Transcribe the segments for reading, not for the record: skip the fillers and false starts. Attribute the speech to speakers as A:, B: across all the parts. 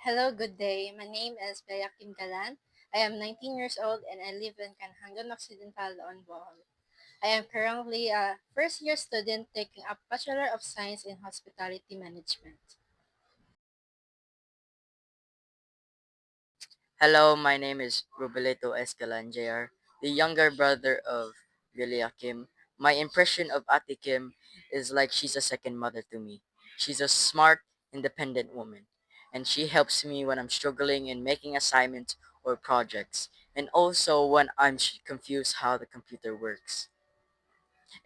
A: Hello, good day. My name is Bea Kim Galan. I am 19 years old and I live in Canhangan Occidental, on Bohol. I am currently a first year student taking a Bachelor of Science in Hospitality Management.
B: Hello, my name is Rubilito Escalan Jr., the younger brother of Lilia Kim. My impression of Ate Kim is like she's a second mother to me. She's a smart, independent woman, and she helps me when I'm struggling in making assignments or projects, and also when I'm confused how the computer works.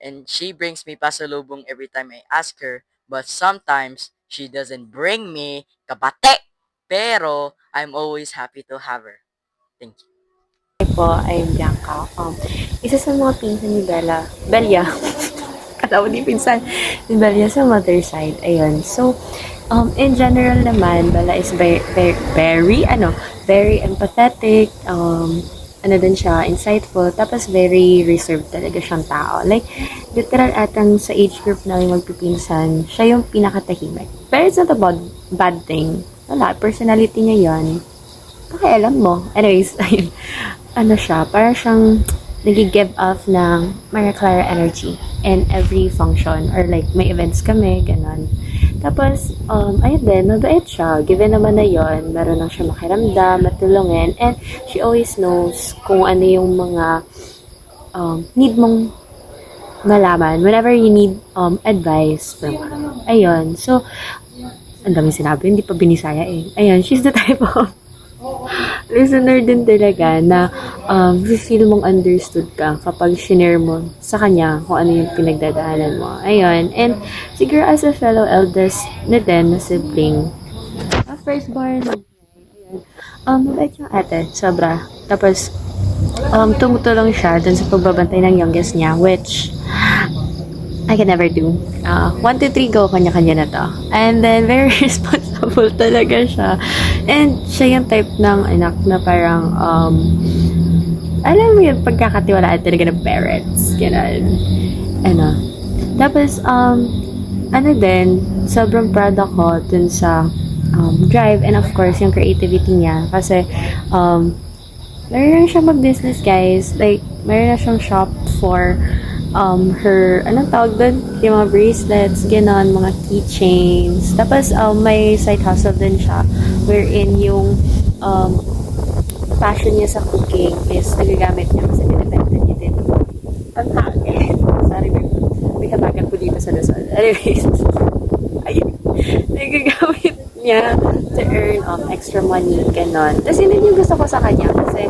B: And she brings me pasalubong every time I ask her, but sometimes she doesn't bring me kabate. Pero I'm always happy to have her. Thank you.
C: Hi po, I'm Bianca. Isa sa mga pinsan ni Belia, katawa ni pinsan ni Belia sa mother side. Ayun. So, in general naman, Bella is very empathetic, ano din siya, insightful, tapos very reserved talaga siyang tao. Like, literal atang sa age group namin magpipinsan, siya yung pinakatahimik. Pero it's not a bad thing. Wala, personality niya yon. Pakialam mo. Anyways, ayun. Ano siya, para siyang nag-give off ng Maria Clara energy in every function or like may events kami, ganon. Tapos, ayun din, mabait siya. Given naman na yon, meron lang siya makiramdam, matulungin, and she always knows kung ano yung mga need mong malaman whenever you need advice from her. Ayun. So, ang daming sinabi, hindi pa binisaya eh. Ayun, she's the type of listener din talaga na feel mong understood ka kapag shinare mo sa kanya kung ano yung pinagdadaanan mo. Ayun. And siguro as a fellow eldest na din na sibling, firstborn, ayun, mabait yung ate, sobra. Tapos, tumutulong siya dun sa pagbabantay ng youngest niya, which I can never do. 1, 2, 3, go, kanya-kanya na to. And then, very responsible talaga siya. And siya yung type ng anak na parang, alam mo yung pagkakatiwalaan talaga ng parents. Ganun. Ano. Tapos, ano din, sobrang proud ako dun sa drive and of course, yung creativity niya. Kasi, meron na siya mag-business, guys. Like, meron na siyang shop for her, anong tawag doon? Yung mga bracelets, ganon, mga keychains. Tapos, may side hustle din siya wherein yung passion niya sa cooking is nagagamit niya kasi binibenta niya din. Ang hangin. Sorry, may hatagan po dito sa Luzon. Anyways, ayun. Nagagamit niya to earn extra money, ganon. Tapos yun din yung gusto ko sa kanya kasi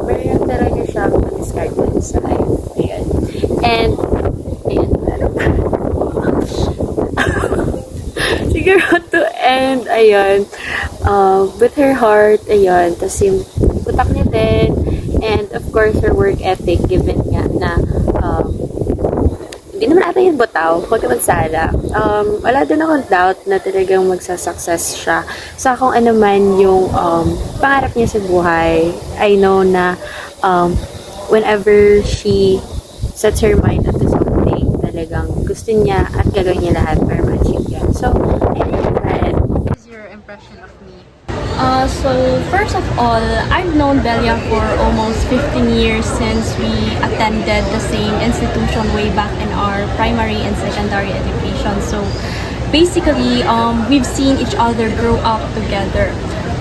C: meron talaga siyang discard sa life. Ayun. And, ayun, ano pa? Siguro to end, ayun, with her heart, ayun, tapos yung utak niya din, and of course, her work ethic, given nga na, hindi naman ata yung butaw, huwag ka magsala. Wala din akong doubt na talagang magsasucess siya sa kung ano man yung pangarap niya sa buhay. I know na whenever she sets her mind onto something, talagang gusto niya at gagawin niya lahat para ma-achieve yan. So, ayun.
A: What is your impression of me?
D: So first of all, I've known Belia for almost 15 years since we attended the same institution way back in our primary and secondary education. So basically, we've seen each other grow up together.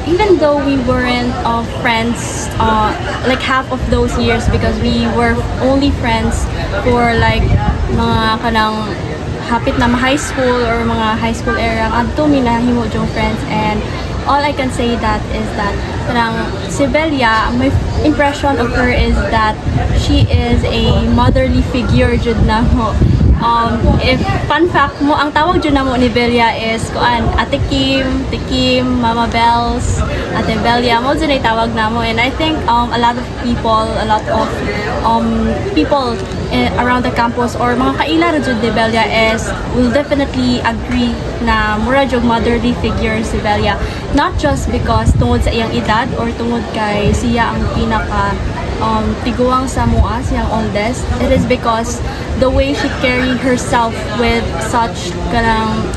D: Even though we weren't friends like half of those years because we were only friends for like mga kanang hapit na high school or mga high school era adto mi nahimo jong friends, and all I can say that is that parang si Belia, my impression of her is that she is a motherly figure jud na mo. If fun fact mo, ang tawag jud na mo ni Belia is kuan Ate Kim, Tikim, Mama Bells, Ate Belia mo jud ay tawag na mo, and I think a lot of people around the campus or mga kaila ra jud ni Belia is will definitely agree na mura jud motherly figure si Belia, not just because tungod sa iyang edad or tungod kay siya ang pinaka tiguang sa mua, siyang oldest, it is because the way she carry herself with such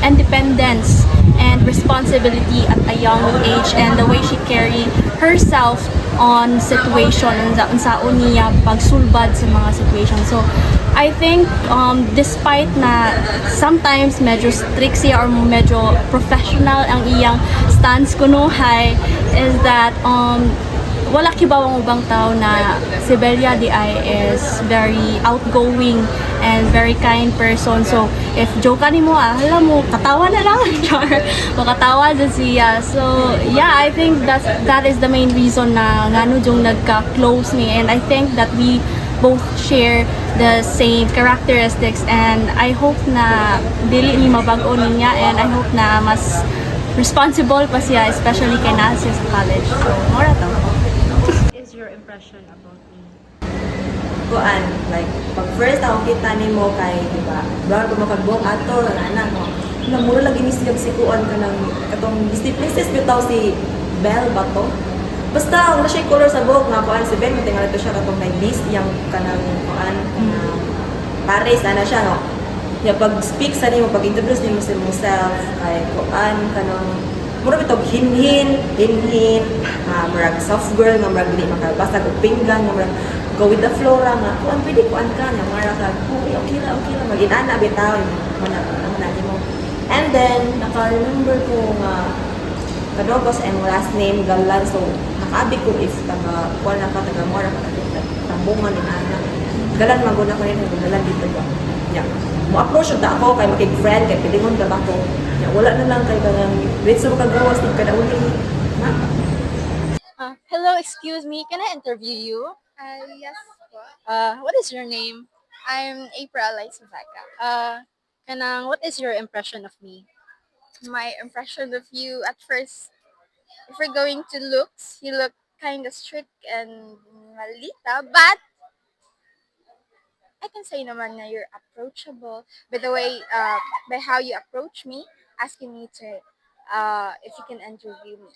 D: independence and responsibility at a young age, and the way she carry herself on situation sa niya pagsulbad sa mga situation. So I think despite na sometimes medyo strict siya or medyo professional ang iyang stance kunuhay, is that wala kibawang ubang tao na si Belia di ay is very outgoing and very kind person. So, if joke ni mo, hala mo, katawa na lang. Char, makatawa dyan siya. So, yeah, I think that is the main reason na ngano yung nagka-close ni. And I think that we both share the same characteristics, and I hope na dili ni mabago niya, and I hope na mas responsible pa siya, especially kay na siya sa college. So, mora to.
A: Is your impression about me?
E: Kuan, like, pag first akong kita ni mo kay, di ba, brown ko makagbuong ato, anak mo, mura lagi ni siya sikuan ka ng, katong Disney Princess, bitaw si Belle ba to? Basta, wala siya yung color sa buhok nga, kuan, si Belle, matingal ito siya katong nag-list, yung kanang, kuan, Paris, ana siya, no? Kaya pag-speak sa nimo, pag-introduce nimo sa myself, kay kuan, kanang, mura bitog hinhin, murag soft girl, nga murag dili makabasag og pinggan, nga murag go with the flow ra nga, kuan pwede kuan ka, nga murag ka, okay lang, mag-inana bitaw, mana mo. And then, naka-remember ko nga, Kadogos and last name Galan, so nakaabi ko if taga kuan na ka, taga mura ka, tambungan ni ana. Galan maguna ko rin, galan dito ba. Yeah. Mo-approach yung ako kay makig-friend, kay pilingon ka ba ko. Yeah, wala na lang kay kanang wait sa makagawas, hindi ka na uli.
A: Hello, excuse me. Can I interview you?
F: Yes po.
A: What is your name?
F: I'm April Eliza Vega.
A: What is your impression of me?
F: My impression of you at first, if we're going to looks, you look kind of strict and malita, but I can say naman na you're approachable by the way, by how you approach me, asking me to, if you can interview me.